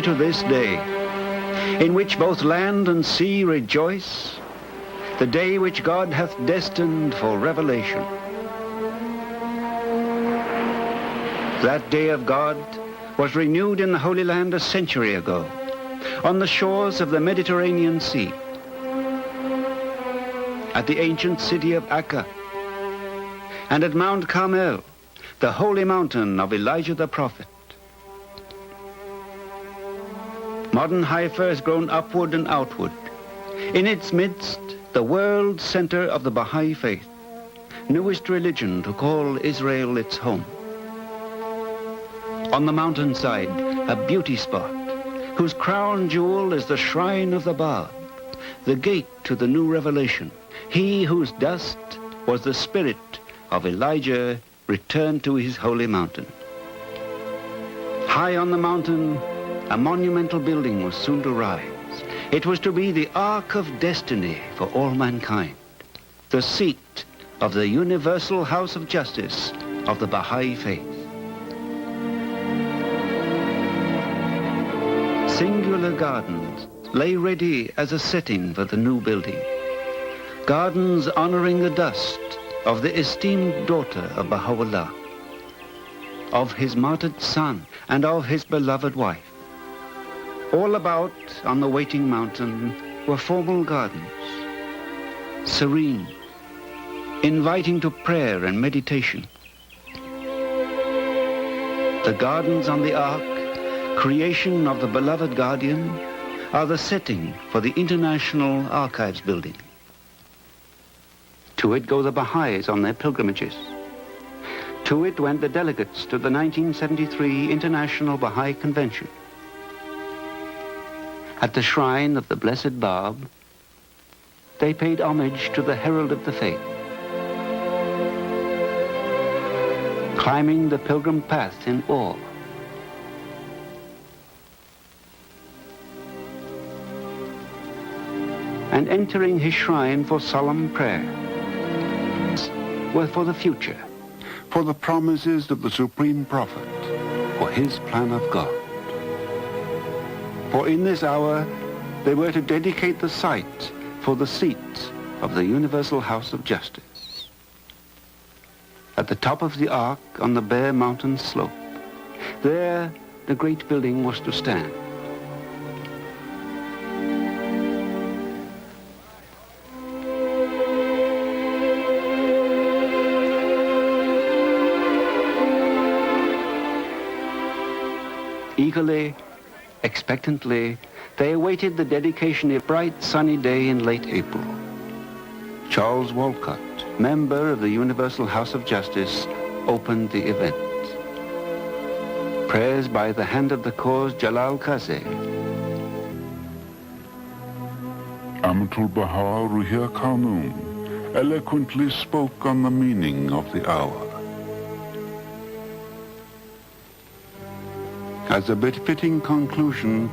be to this day, in which both land and sea rejoice, the day which God hath destined for revelation. That day of God was renewed in the Holy Land a century ago, on the shores of the Mediterranean Sea, at the ancient city of Akka, and at Mount Carmel, the holy mountain of Elijah the prophet. Modern Haifa has grown upward and outward. In its midst, the world center of the Baha'i faith, newest religion to call Israel its home. On the mountainside, a beauty spot, whose crown jewel is the shrine of the Bab, the gate to the new revelation, he whose dust was the spirit of Elijah returned to his holy mountain. High on the mountain, a monumental building was soon to rise. It was to be the Ark of Destiny for all mankind, the seat of the universal house of justice of the Baha'i faith. Singular gardens lay ready as a setting for the new building. Gardens honoring the dust of the esteemed daughter of Baha'u'llah, of his martyred son, and of his beloved wife. All about on the waiting mountain were formal gardens, serene, inviting to prayer and meditation. The gardens on the Ark, creation of the beloved guardian, are the setting for the International Archives building. To it go the Baha'is on their pilgrimages. To it went the delegates to the 1973 International Baha'i Convention. At the shrine of the Blessed Bab, they paid homage to the herald of the faith. Climbing the pilgrim path in awe, and entering his shrine for solemn prayer, were for the future, for the promises of the Supreme Prophet, for his plan of God. for in this hour they were to dedicate the site for the seat of the Universal House of Justice. At the top of the Ark on the bare mountain slope, there the great building was to stand. Eagerly, expectantly, they awaited the dedication of a bright sunny day in late April. Charles Walcott, member of the Universal House of Justice, opened the event. Prayers by the hand of the cause Jalal Qaseh. Amatul Baha Ruhia Khanum eloquently spoke on the meaning of the hour. As a befitting conclusion,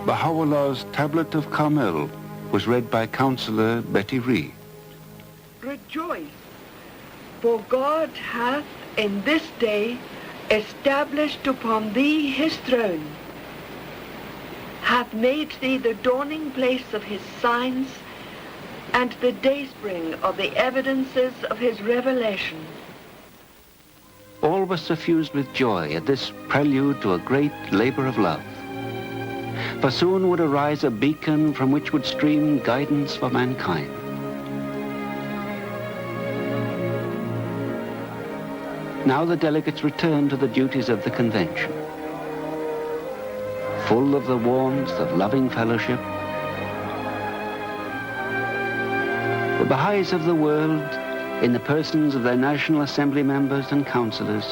Baha'u'llah's Tablet of Carmel was read by Counselor Betty Reed. Rejoice, for God hath in this day established upon thee his throne, hath made thee the dawning place of his signs, and the dayspring of the evidences of his revelation. All were suffused with joy at this prelude to a great labor of love. For soon would arise a beacon from which would stream guidance for mankind. Now the delegates returned to the duties of the convention. Full of the warmth of loving fellowship, the Baha'is of the world, in the persons of their National Assembly members and councillors,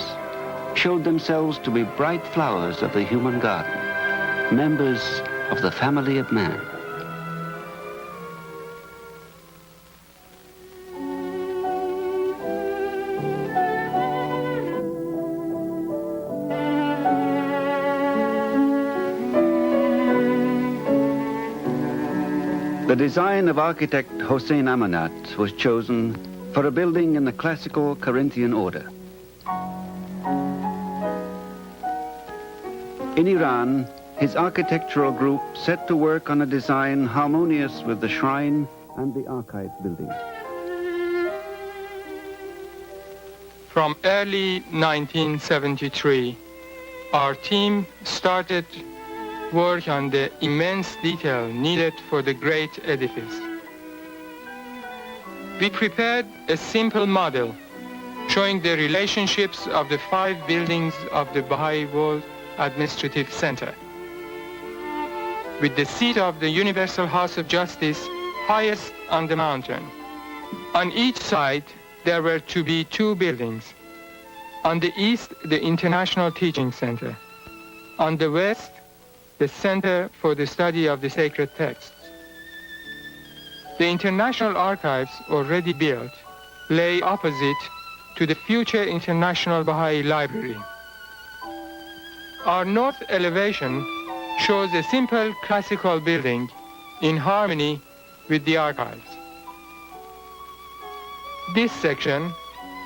showed themselves to be bright flowers of the human garden, members of the family of man. The design of architect Hossein Amanat was chosen for a building in the classical Corinthian order. In Iran, his architectural group set to work on a design harmonious with the shrine and the archive building. From early 1973, our team started work on the immense detail needed for the great edifice. We prepared a simple model showing the relationships of the 5 buildings of the Baha'i World Administrative Center, with the seat of the Universal House of Justice highest on the mountain. On each side, there were to be 2 buildings. On the east, the International Teaching Center. On the west, the Center for the Study of the Sacred Texts. The International Archives, already built, lay opposite to the future International Baha'i Library. Our north elevation shows a simple classical building in harmony with the archives. This section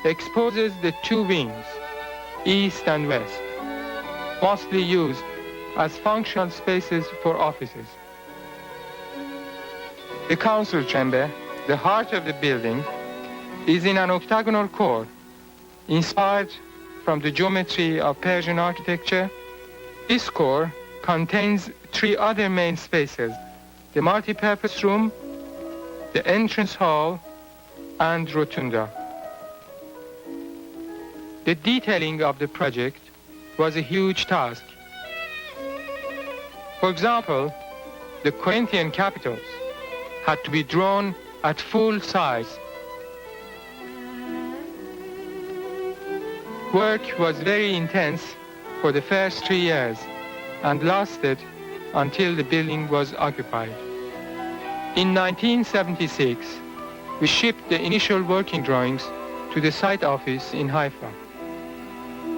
exposes the 2 wings, east and west, mostly used as functional spaces for offices. The council chamber, the heart of the building, is in an octagonal core, inspired from the geometry of Persian architecture. This core contains 3 other main spaces: the multipurpose room, the entrance hall, and rotunda. The detailing of the project was a huge task. For example, the Corinthian capitals had to be drawn at full size. Work was very intense for the first 3 years and lasted until the building was occupied. In 1976, we shipped the initial working drawings to the site office in Haifa.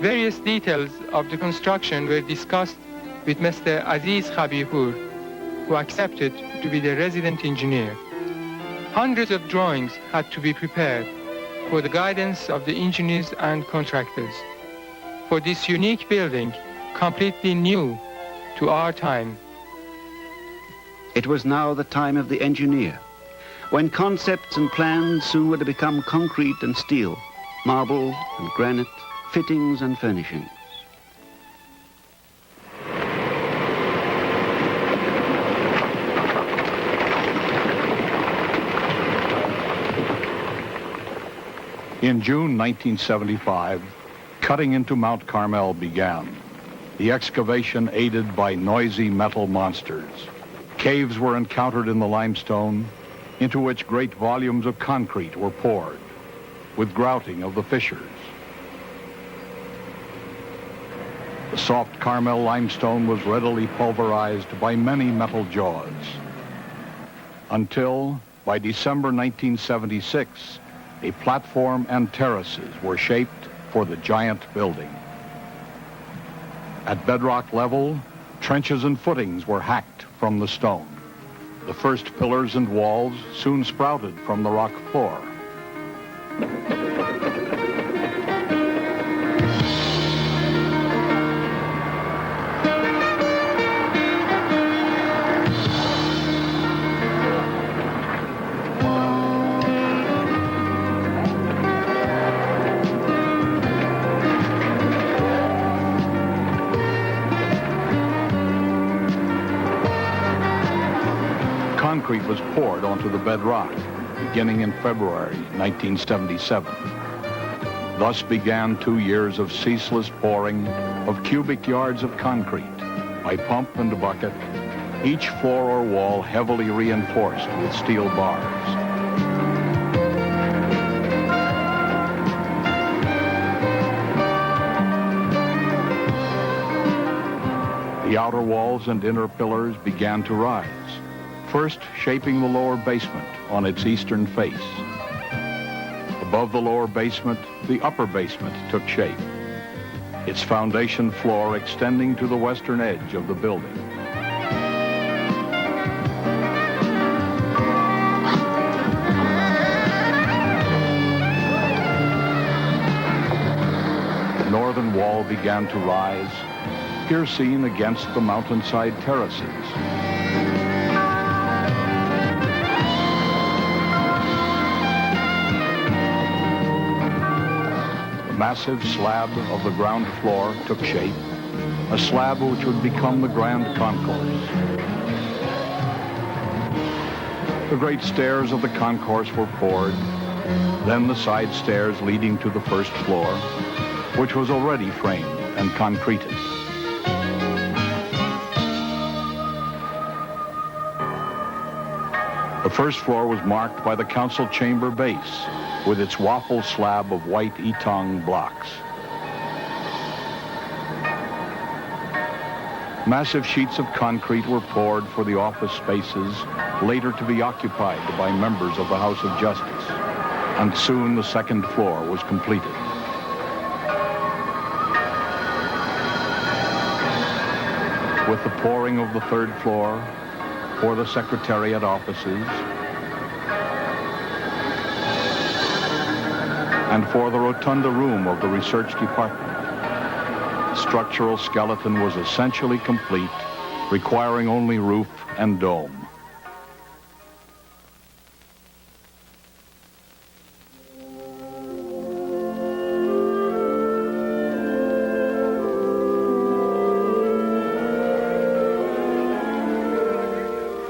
Various details of the construction were discussed with Mr. Aziz Khabihur, who accepted to be the resident engineer. Hundreds of drawings had to be prepared for the guidance of the engineers and contractors. For this unique building, completely new to our time. It was now the time of the engineer, when concepts and plans soon were to become concrete and steel, marble and granite, fittings and furnishings. In June 1975, cutting into Mount Carmel began, the excavation aided by noisy metal monsters. Caves were encountered in the limestone, into which great volumes of concrete were poured, with grouting of the fissures. The soft Carmel limestone was readily pulverized by many metal jaws, until, by December 1976, a platform and terraces were shaped for the giant building. At bedrock level, trenches and footings were hacked from the stone. The first pillars and walls soon sprouted from the rock floor. Concrete was poured onto the bedrock, beginning in February 1977. Thus began 2 years of ceaseless pouring of cubic yards of concrete by pump and bucket, each floor or wall heavily reinforced with steel bars. The outer walls and inner pillars began to rise, first shaping the lower basement on its eastern face. Above the lower basement, the upper basement took shape, its foundation floor extending to the western edge of the building. The northern wall began to rise, here seen against the mountainside terraces. The massive slab of the ground floor took shape, a slab which would become the grand concourse. The great stairs of the concourse were poured, then the side stairs leading to the first floor, which was already framed and concreted. The first floor was marked by the council chamber base, with its waffle slab of white Etong blocks. Massive sheets of concrete were poured for the office spaces, later to be occupied by members of the House of Justice, and soon the second floor was completed. With the pouring of the third floor for the Secretariat offices and for the rotunda room of the Research Department, the structural skeleton was essentially complete, requiring only roof and dome.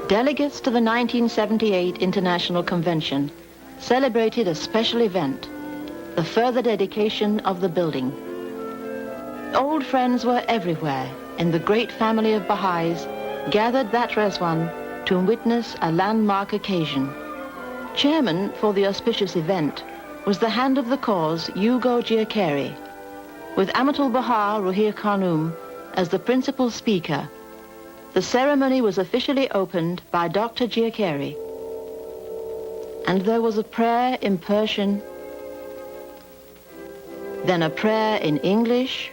Delegates to the 1978 International Convention celebrated a special event, the further dedication of the building. Old friends were everywhere, and the great family of Baha'is gathered that Rezwan to witness a landmark occasion. Chairman for the auspicious event was the hand of the cause, Hugo Giaccheri, with Amatul Baha Ruhir Khanum as the principal speaker. The ceremony was officially opened by Dr. Giaccheri, and there was a prayer in Persian, then a prayer in English,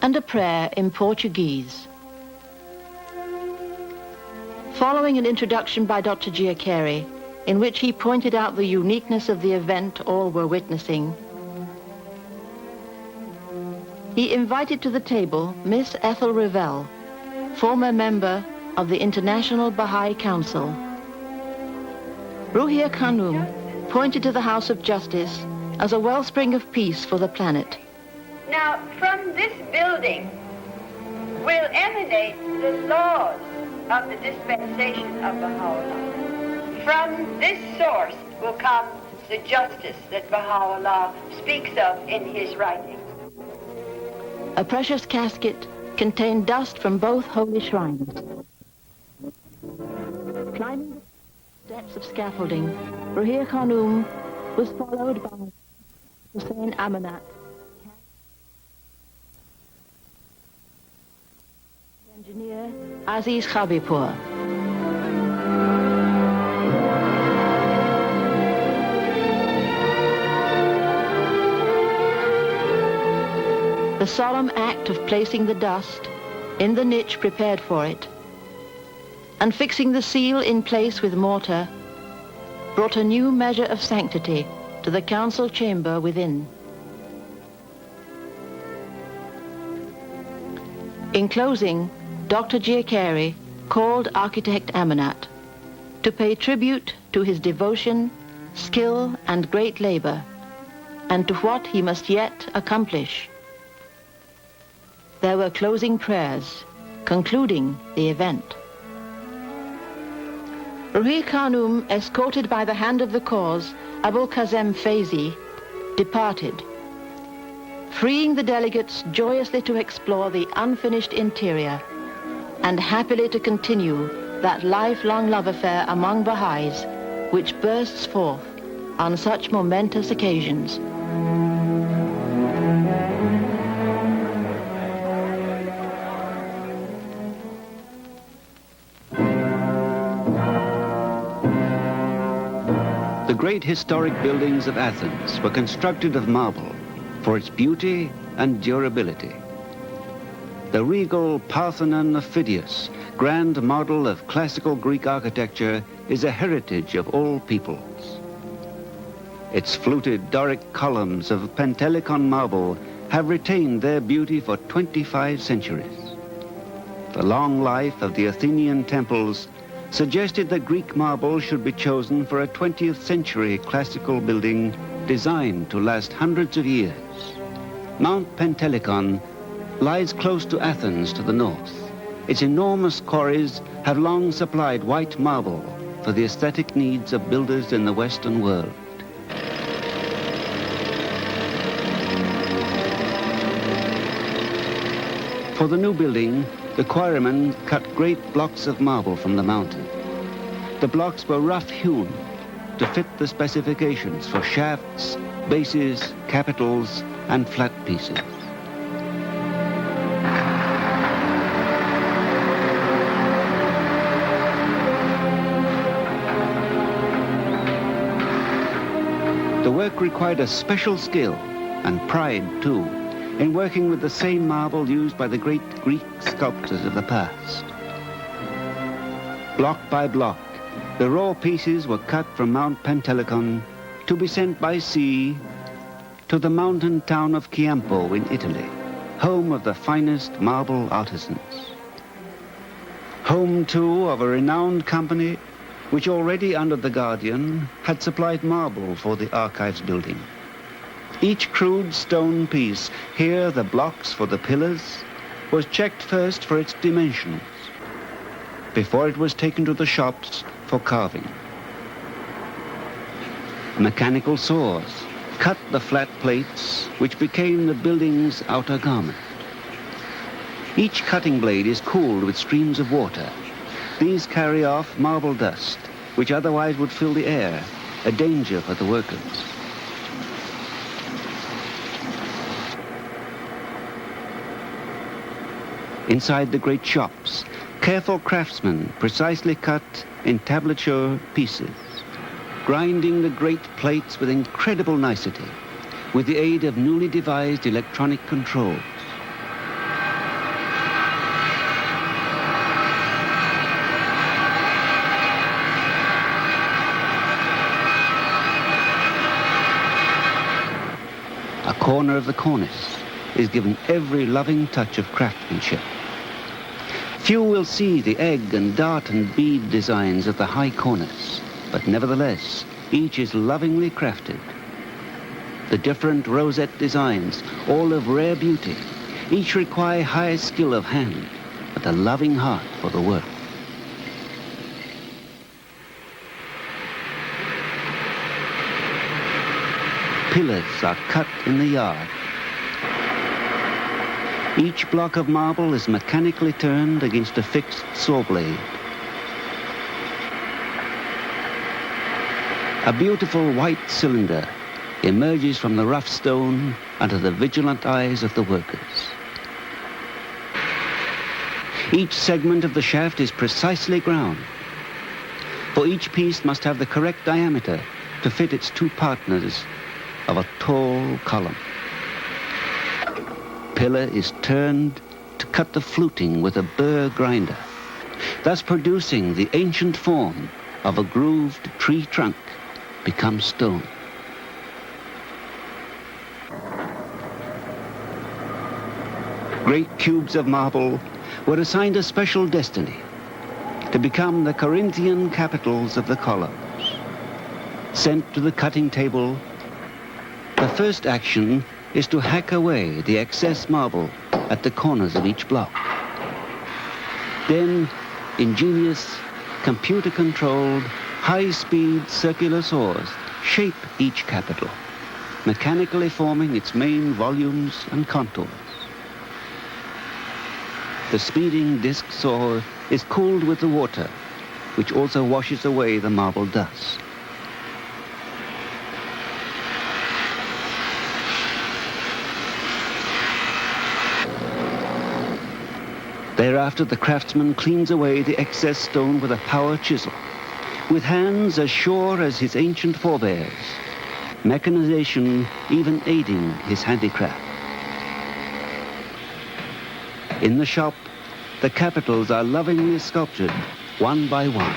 and a prayer in Portuguese. Following an introduction by Dr. Giaccheri, in which he pointed out the uniqueness of the event all were witnessing, he invited to the table Miss Ethel Revell, former member of the International Baha'i Council. Ruhir Khanum pointed to the House of Justice as a wellspring of peace for the planet. Now, from this building will emanate the laws of the dispensation of Baha'u'llah. From this source will come the justice that Baha'u'llah speaks of in his writings. A precious casket contained dust from both holy shrines. Climbing the steps of scaffolding, Ruhir Khanum was followed by Hussein Amanat, engineer Aziz Khabipur. The solemn act of placing the dust in the niche prepared for it and fixing the seal in place with mortar brought a new measure of sanctity to the council chamber within. In closing, Dr. Giaccheri called architect Amanat to pay tribute to his devotion, skill, and great labor, and to what he must yet accomplish. There were closing prayers, concluding the event. Ruhir Khanum, escorted by the hand of the cause, Abul Kazem Faizi, departed, freeing the delegates joyously to explore the unfinished interior and happily to continue that lifelong love affair among Baha'is which bursts forth on such momentous occasions. The great historic buildings of Athens were constructed of marble for its beauty and durability. The regal Parthenon of Phidias, grand model of classical Greek architecture, is a heritage of all peoples. Its fluted Doric columns of Pentelicon marble have retained their beauty for 25 centuries. The long life of the Athenian temples suggested that Greek marble should be chosen for a 20th century classical building designed to last hundreds of years. Mount Pentelicon lies close to Athens to the north. Its enormous quarries have long supplied white marble for the aesthetic needs of builders in the Western world. For the new building, the quarrymen cut great blocks of marble from the mountain. The blocks were rough-hewn to fit the specifications for shafts, bases, capitals, and flat pieces. The work required a special skill and pride, too, in working with the same marble used by the great Greek sculptors of the past. Block by block, the raw pieces were cut from Mount Pentelicon to be sent by sea to the mountain town of Chiampo in Italy, home of the finest marble artisans. Home, too, of a renowned company which already under the Guardian had supplied marble for the archives building. Each crude stone piece, here the blocks for the pillars, was checked first for its dimensions before it was taken to the shops for carving. Mechanical saws cut the flat plates which became the building's outer garment. Each cutting blade is cooled with streams of water. These carry off marble dust, which otherwise would fill the air, a danger for the workers. Inside the great shops, careful craftsmen precisely cut entablature pieces, grinding the great plates with incredible nicety, with the aid of newly devised electronic controls. A corner of the cornice is given every loving touch of craftsmanship. Few will see the egg and dart and bead designs of the high cornice, but nevertheless, each is lovingly crafted. The different rosette designs, all of rare beauty, each require high skill of hand, but a loving heart for the work. Pillars are cut in the yard. Each block of marble is mechanically turned against a fixed saw blade. A beautiful white cylinder emerges from the rough stone under the vigilant eyes of the workers. Each segment of the shaft is precisely ground, for each piece must have the correct diameter to fit its two partners of a tall column. Pillar is turned to cut the fluting with a burr grinder, thus producing the ancient form of a grooved tree trunk become stone. Great cubes of marble were assigned a special destiny, to become the Corinthian capitals of the columns. Sent to the cutting table, the first action is to hack away the excess marble at the corners of each block. Then, ingenious, computer-controlled, high-speed circular saws shape each capital, mechanically forming its main volumes and contours. The speeding disc saw is cooled with the water, which also washes away the marble dust. Thereafter, the craftsman cleans away the excess stone with a power chisel, with hands as sure as his ancient forebears, mechanization even aiding his handicraft. In the shop, the capitals are lovingly sculptured, one by one.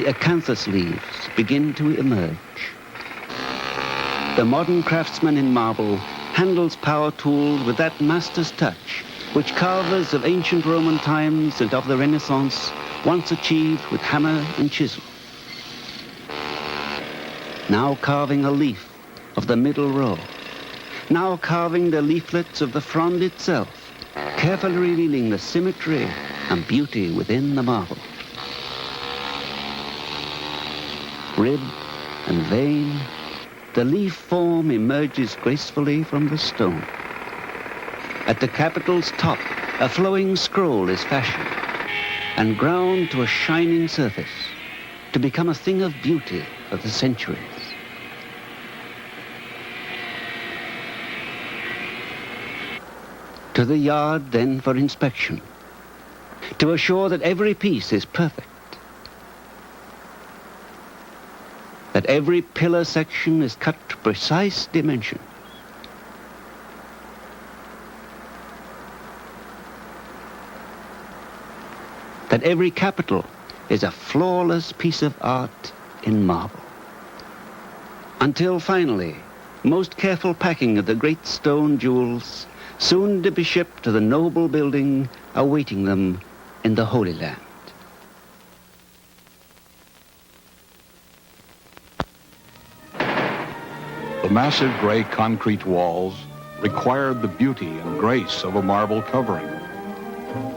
the acanthus leaves begin to emerge. The modern craftsman in marble handles power tools with that master's touch which carvers of ancient Roman times and of the Renaissance once achieved with hammer and chisel. Now carving a leaf of the middle row, now carving the leaflets of the frond itself, carefully revealing the symmetry and beauty within the marble. Rib and vein, the leaf form emerges gracefully from the stone. At the capital's top, a flowing scroll is fashioned and ground to a shining surface to become a thing of beauty for the centuries. To the yard then for inspection, to assure that every piece is perfect, that every pillar section is cut to precise dimension. That every capital is a flawless piece of art in marble. Until finally, most careful packing of the great stone jewels, soon to be shipped to the noble building awaiting them in the Holy Land. The massive gray concrete walls required the beauty and grace of a marble covering.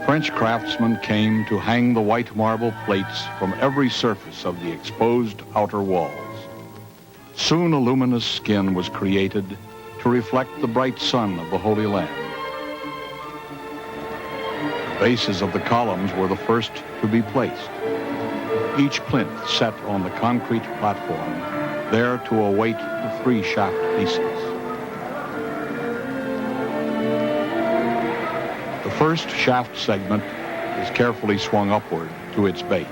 French craftsmen came to hang the white marble plates from every surface of the exposed outer walls. Soon a luminous skin was created to reflect the bright sun of the Holy Land. The bases of the columns were the first to be placed, each plinth set on the concrete platform, there to await the 3 shaft pieces. The first shaft segment is carefully swung upward to its base.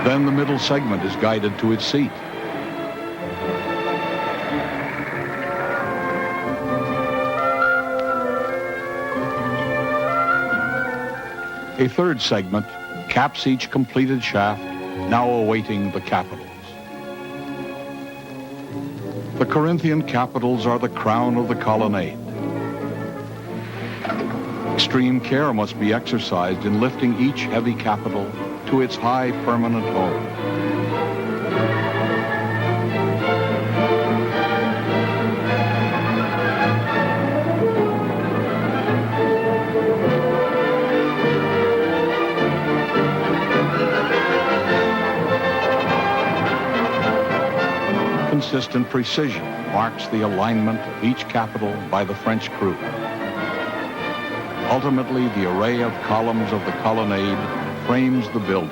Then the middle segment is guided to its seat. A third segment caps each completed shaft, now awaiting the capitals. The Corinthian capitals are the crown of the colonnade. Extreme care must be exercised in lifting each heavy capital to its high permanent home. Consistent precision marks the alignment of each capital by the French crew. Ultimately, the array of columns of the colonnade frames the building.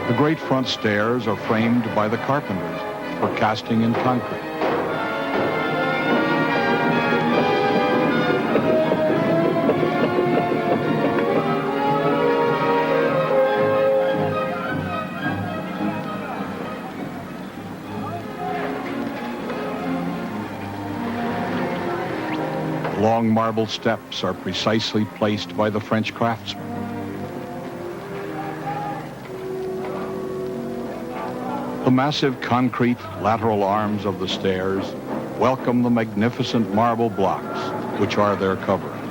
The great front stairs are framed by the carpenters for casting in concrete. Long marble steps are precisely placed by the French craftsmen. The massive concrete lateral arms of the stairs welcome the magnificent marble blocks, which are their covering.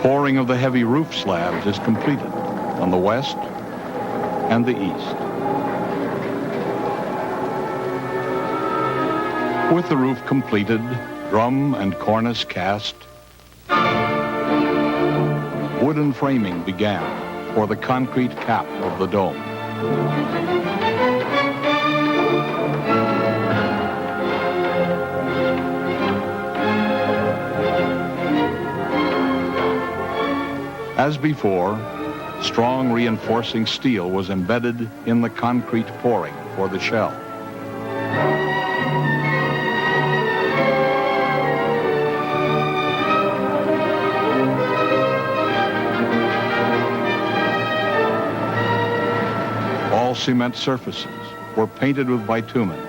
Pouring of the heavy roof slabs is completed on the west and the east. With the roof completed, drum and cornice cast, wooden framing began for the concrete cap of the dome. As before, Strong reinforcing steel was embedded in the concrete pouring for the shell. All cement surfaces were painted with bitumen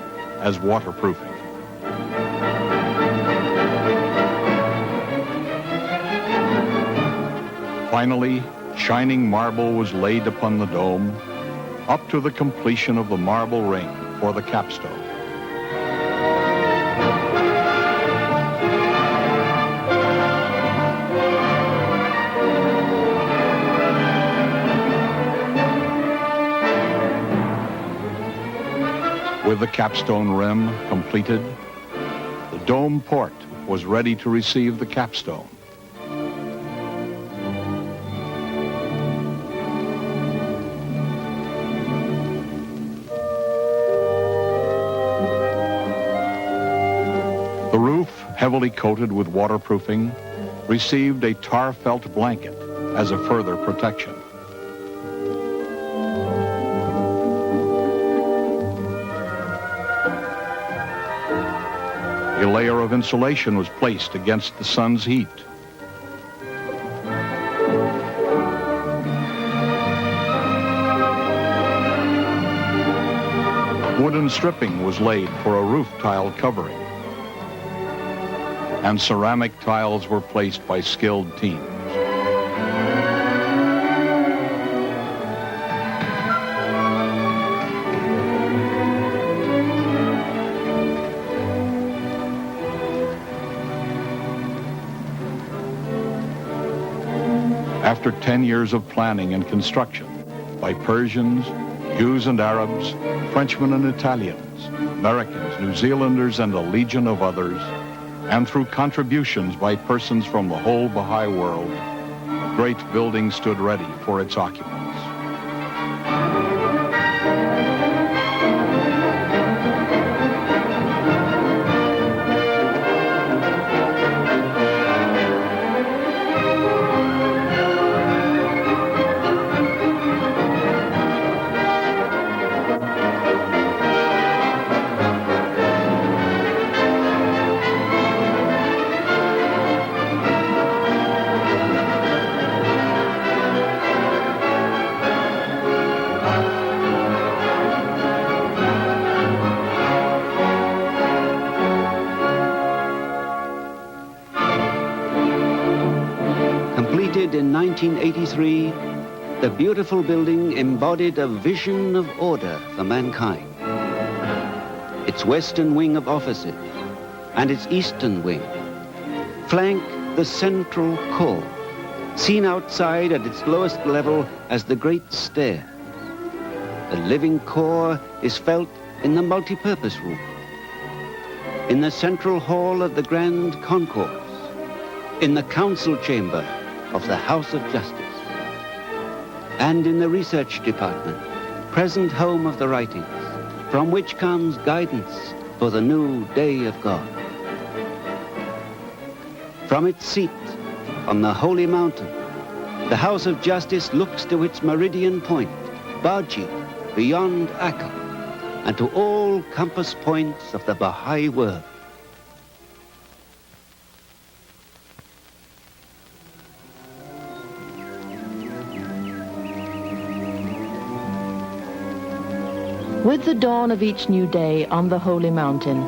as waterproofing. Finally, shining marble was laid upon the dome, up to the completion of the marble ring for the capstone. With the capstone rim completed, the dome port was ready to receive the capstone. The roof, heavily coated with waterproofing, received a tar felt blanket as a further protection. A layer of insulation was placed against the sun's heat. Wooden stripping was laid for a roof tile covering, and ceramic tiles were placed by skilled teams. After 10 years of planning and construction by Persians, Jews and Arabs, Frenchmen and Italians, Americans, New Zealanders, and a legion of others, and through contributions by persons from the whole Baha'i world, the great building stood ready for its occupants. Completed in 1983, the beautiful building embodied a vision of order for mankind. Its western wing of offices and its eastern wing flank the central core, seen outside at its lowest level as the Great Stair. The living core is felt in the multipurpose room, in the central hall of the Grand Concourse, in the council chamber of the House of Justice, and in the research department, present home of the writings, from which comes guidance for the new day of God. From its seat on the holy mountain, the House of Justice looks to its meridian point, Baji, beyond Akka, and to all compass points of the Baha'i world. With the dawn of each new day on the holy mountain,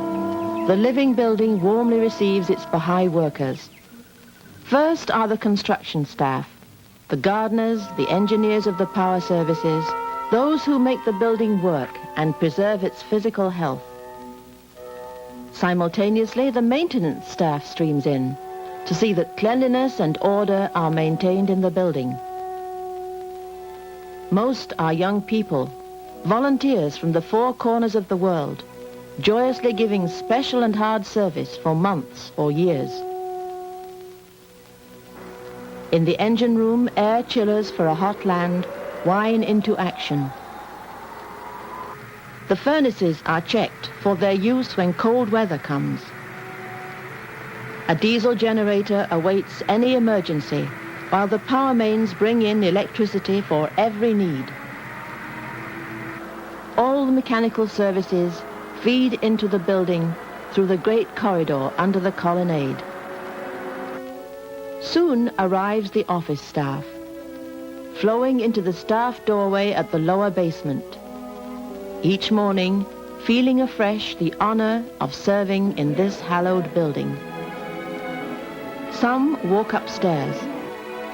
the living building warmly receives its Baha'i workers. First are the construction staff, the gardeners, the engineers of the power services, those who make the building work and preserve its physical health. Simultaneously, the maintenance staff streams in to see that cleanliness and order are maintained in the building. Most are young people, volunteers from the four corners of the world, joyously giving special and hard service for months or years. In the engine room, air chillers for a hot land whine into action. The furnaces are checked for their use when cold weather comes. A diesel generator awaits any emergency while the power mains bring in electricity for every need. All the mechanical services feed into the building through the great corridor under the colonnade. Soon arrives the office staff, flowing into the staff doorway at the lower basement, each morning feeling afresh the honor of serving in this hallowed building. Some walk upstairs,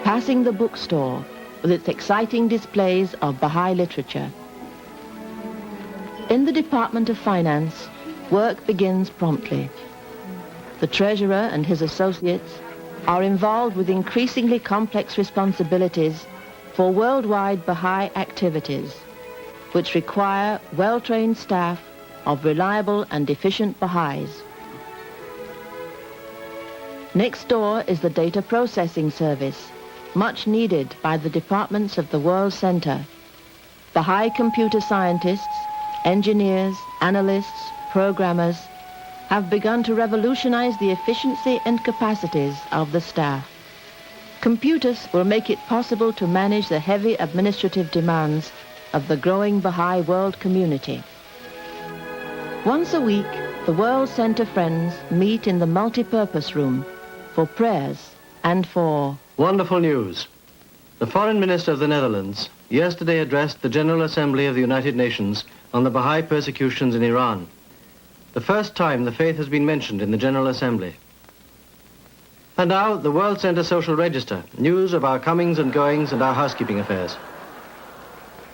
passing the bookstore with its exciting displays of Baha'i literature. In the Department of Finance, work begins promptly. The treasurer and his associates are involved with increasingly complex responsibilities for worldwide Baha'i activities, which require well-trained staff of reliable and efficient Baha'is. Next door is the data processing service, much needed by the departments of the World Center. Baha'i computer scientists, engineers, analysts, programmers have begun to revolutionize the efficiency and capacities of the staff. Computers will make it possible to manage the heavy administrative demands of the growing Baha'i world community. Once a week, the World Center friends meet in the multi-purpose room for prayers and for wonderful news. The Foreign Minister of the Netherlands yesterday addressed the General Assembly of the United Nations on the Baha'i persecutions in Iran. The first time the faith has been mentioned in the General Assembly. And now, the World Center Social Register, news of our comings and goings and our housekeeping affairs.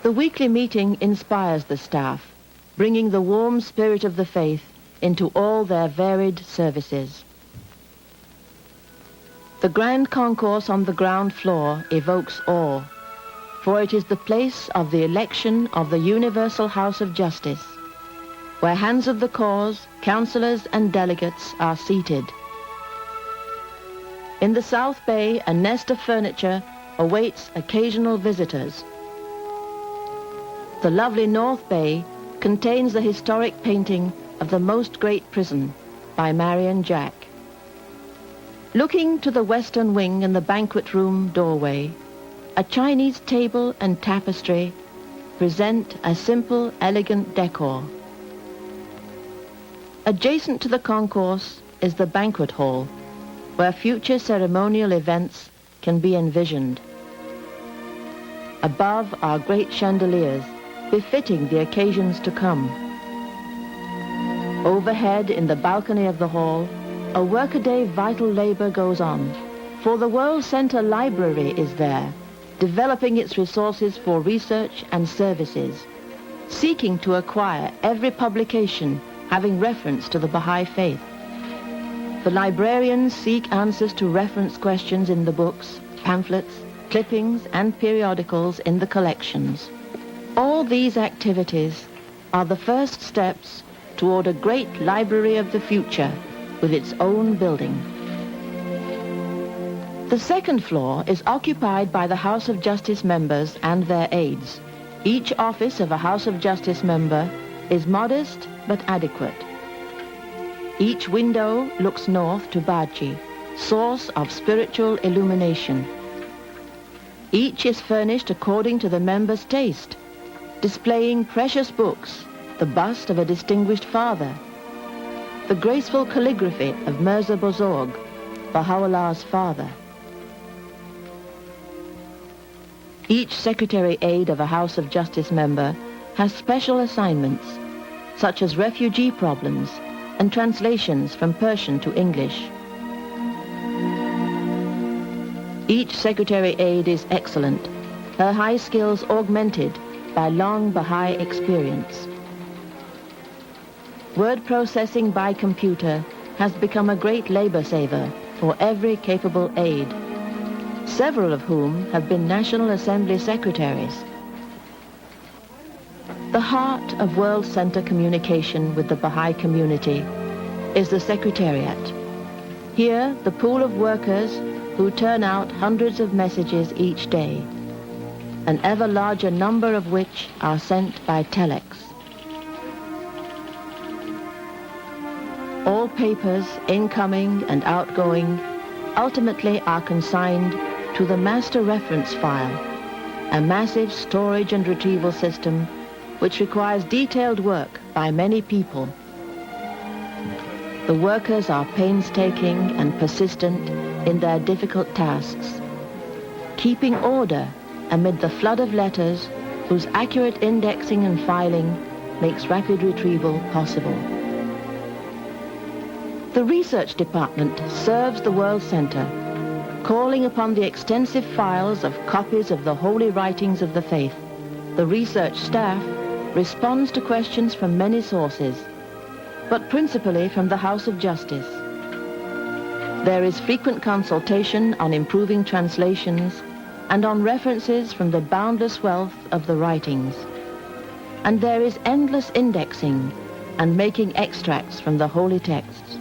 The weekly meeting inspires the staff, bringing the warm spirit of the faith into all their varied services. The grand concourse on the ground floor evokes awe, for it is the place of the election of the Universal House of Justice, where hands of the cause, councillors and delegates are seated. In the South Bay, a nest of furniture awaits occasional visitors. The lovely North Bay contains the historic painting of the Most Great Prison by Marion Jack. Looking to the western wing and the banquet room doorway, a Chinese table and tapestry present a simple, elegant decor. Adjacent to the concourse is the banquet hall, where future ceremonial events can be envisioned. Above are great chandeliers, befitting the occasions to come. Overhead in the balcony of the hall, a workaday vital labor goes on, for the World Center Library is there, developing its resources for research and services, seeking to acquire every publication having reference to the Baha'i faith. The librarians seek answers to reference questions in the books, pamphlets, clippings, and periodicals in the collections. All these activities are the first steps toward a great library of the future with its own building. The second floor is occupied by the House of Justice members and their aides. Each office of a House of Justice member is modest but adequate. Each window looks north to Baji, source of spiritual illumination. Each is furnished according to the member's taste, displaying precious books, the bust of a distinguished father, the graceful calligraphy of Mirza Bozorg, Baha'u'llah's father. Each secretary aide of a House of Justice member has special assignments, such as refugee problems and translations from Persian to English. Each secretary aide is excellent, her high skills augmented by long Baha'i experience. Word processing by computer has become a great labor saver for every capable aide, several of whom have been National Assembly secretaries. The heart of World Center communication with the Baha'i community is the Secretariat. Here, the pool of workers who turn out hundreds of messages each day, an ever larger number of which are sent by telex. All papers, incoming and outgoing, ultimately are consigned to the master reference file, a massive storage and retrieval system which requires detailed work by many people. The workers are painstaking and persistent in their difficult tasks, keeping order amid the flood of letters whose accurate indexing and filing makes rapid retrieval possible. The research department serves the World Center, calling upon the extensive files of copies of the holy writings of the faith. The research staff responds to questions from many sources, but principally from the House of Justice. There is frequent consultation on improving translations and on references from the boundless wealth of the writings. And there is endless indexing and making extracts from the holy texts.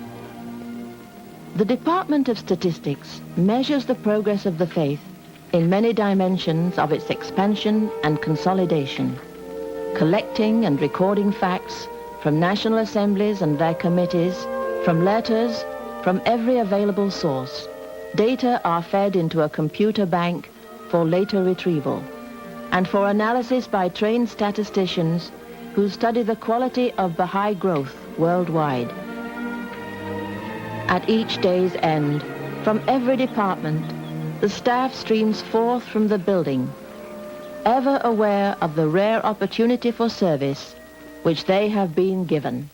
The Department of Statistics measures the progress of the faith in many dimensions of its expansion and consolidation, collecting and recording facts from national assemblies and their committees, from letters, from every available source. Data are fed into a computer bank for later retrieval and for analysis by trained statisticians who study the quality of Baha'i growth worldwide. At each day's end, from every department, the staff streams forth from the building, ever aware of the rare opportunity for service which they have been given.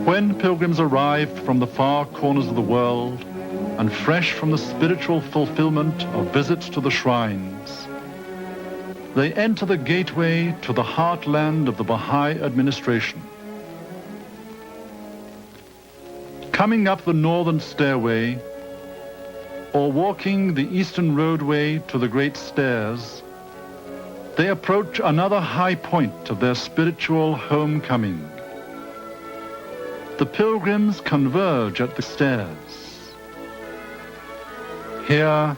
When pilgrims arrived from the far corners of the world and fresh from the spiritual fulfillment of visits to the shrines, they enter the gateway to the heartland of the Baha'i administration. Coming up the northern stairway or walking the eastern roadway to the great stairs, they approach another high point of their spiritual homecoming. The pilgrims converge at the stairs. Here,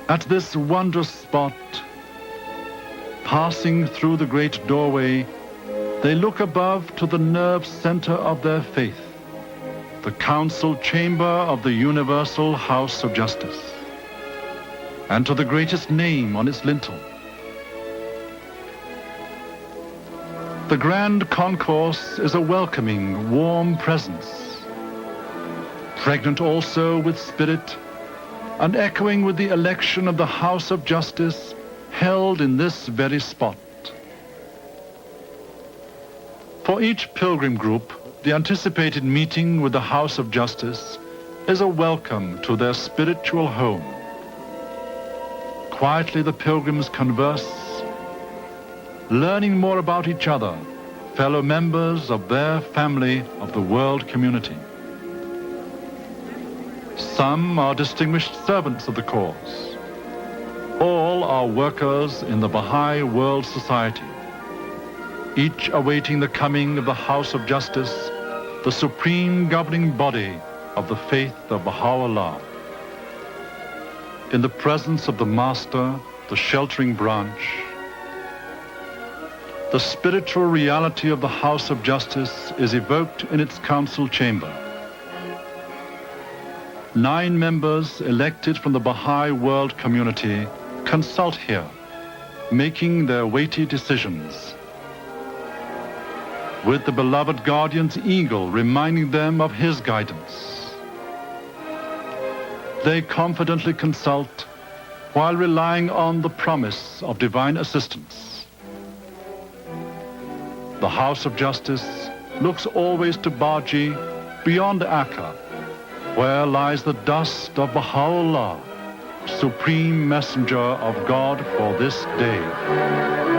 at this wondrous spot, passing through the great doorway, they look above to the nerve center of their faith, the council chamber of the Universal House of Justice, and to the greatest name on its lintel. The grand concourse is a welcoming, warm presence, pregnant also with spirit and echoing with the election of the House of Justice held in this very spot. For each pilgrim group, the anticipated meeting with the House of Justice is a welcome to their spiritual home. Quietly the pilgrims converse, learning more about each other, fellow members of their family of the world community. Some are distinguished servants of the cause. All are workers in the Baha'i World Society, each awaiting the coming of the House of Justice, the supreme governing body of the faith of Baha'u'llah. In the presence of the Master, the sheltering branch, the spiritual reality of the House of Justice is evoked in its council chamber. 9 members elected from the Baha'i world community consult here, making their weighty decisions, with the beloved guardian's eagle reminding them of his guidance. They confidently consult while relying on the promise of divine assistance. The House of Justice looks always to Baji beyond Akka, where lies the dust of Baha'u'llah, supreme messenger of God for this day.